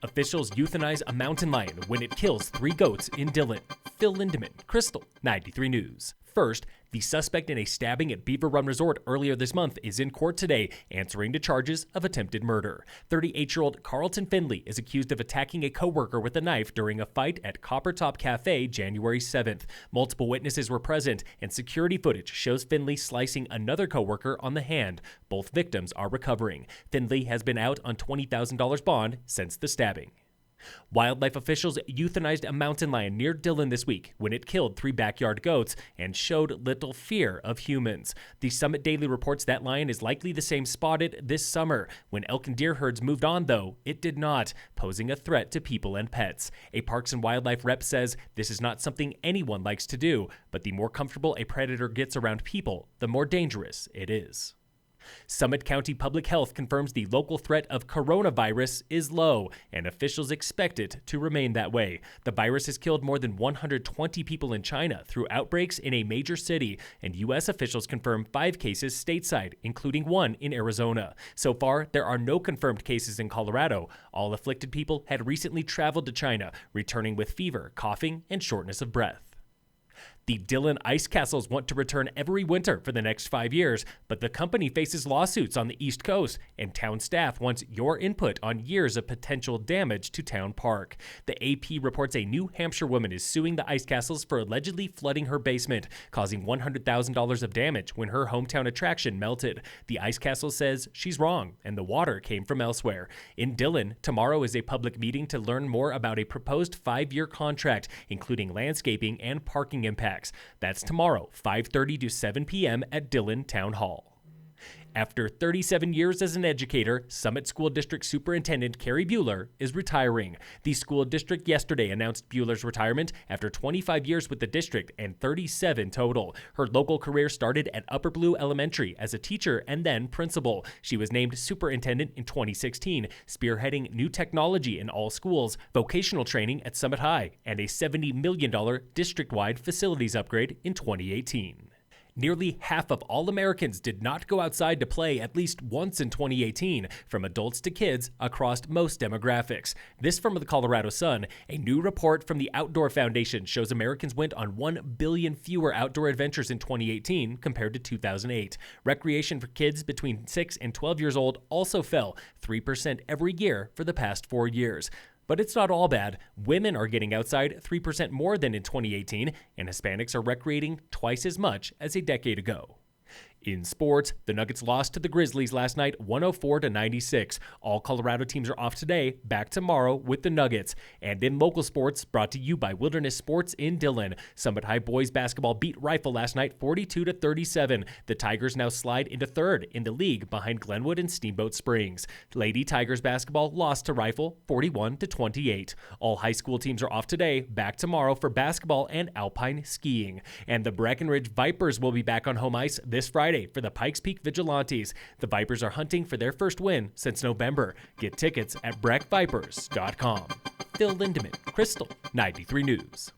Officials euthanize a mountain lion when it kills 3 goats in Dillon. Phil Lindemann, Krystal, 93 News. First, the suspect in a stabbing at Beaver Run Resort earlier this month is in court today, answering to charges of attempted murder. 38-year-old Carlton Finley is accused of attacking a coworker with a knife during a fight at Coppertop Cafe January 7th. Multiple witnesses were present, and security footage shows Finley slicing another coworker on the hand. Both victims are recovering. Finley has been out on $20,000 bond since the stabbing. Wildlife officials euthanized a mountain lion near Dillon this week when it killed 3 backyard goats and showed little fear of humans. The Summit Daily reports that lion is likely the same spotted this summer. When elk and deer herds moved on, though, it did not, posing a threat to people and pets. A Parks and Wildlife rep says this is not something anyone likes to do, but the more comfortable a predator gets around people, the more dangerous it is. Summit County Public Health confirms the local threat of coronavirus is low, and officials expect it to remain that way. The virus has killed more than 120 people in China through outbreaks in a major city, and U.S. officials confirm 5 cases stateside, including 1 in Arizona. So far, there are no confirmed cases in Colorado. All afflicted people had recently traveled to China, returning with fever, coughing, and shortness of breath. The Dillon Ice Castles want to return every winter for the next 5 years, but the company faces lawsuits on the East Coast, and town staff wants your input on years of potential damage to Town Park. The AP reports a New Hampshire woman is suing the Ice Castles for allegedly flooding her basement, causing $100,000 of damage when her hometown attraction melted. The Ice Castle says she's wrong, and the water came from elsewhere. In Dillon, tomorrow is a public meeting to learn more about a proposed 5-year contract, including landscaping and parking impacts. That's tomorrow, 5:30 to 7 p.m. at Dillon Town Hall. After 37 years as an educator, Summit School District Superintendent Keri Buhler is retiring. The school district yesterday announced Buhler's retirement after 25 years with the district and 37 total. Her local career started at Upper Blue Elementary as a teacher and then principal. She was named superintendent in 2016, spearheading new technology in all schools, vocational training at Summit High, and a $70 million district-wide facilities upgrade in 2018. Nearly half of all Americans did not go outside to play at least once in 2018, from adults to kids across most demographics. This from the Colorado Sun. A new report from the Outdoor Foundation shows Americans went on 1 billion fewer outdoor adventures in 2018 compared to 2008. Recreation for kids between 6 and 12 years old also fell 3% every year for the past 4 years. But it's not all bad. Women are getting outside 3% more than in 2018, and Hispanics are recreating twice as much as a decade ago. In sports, the Nuggets lost to the Grizzlies last night 104-96. All Colorado teams are off today, back tomorrow with the Nuggets. And in local sports, brought to you by Wilderness Sports in Dillon. Summit High boys basketball beat Rifle last night 42-37. The Tigers now slide into 3rd in the league behind Glenwood and Steamboat Springs. Lady Tigers basketball lost to Rifle 41-28. All high school teams are off today, back tomorrow for basketball and alpine skiing. And the Breckenridge Vipers will be back on home ice this Friday for the Pikes Peak Vigilantes. The Vipers are hunting for their first win since November. Get tickets at breckvipers.com. Phil Lindemann, Krystal, 93 News.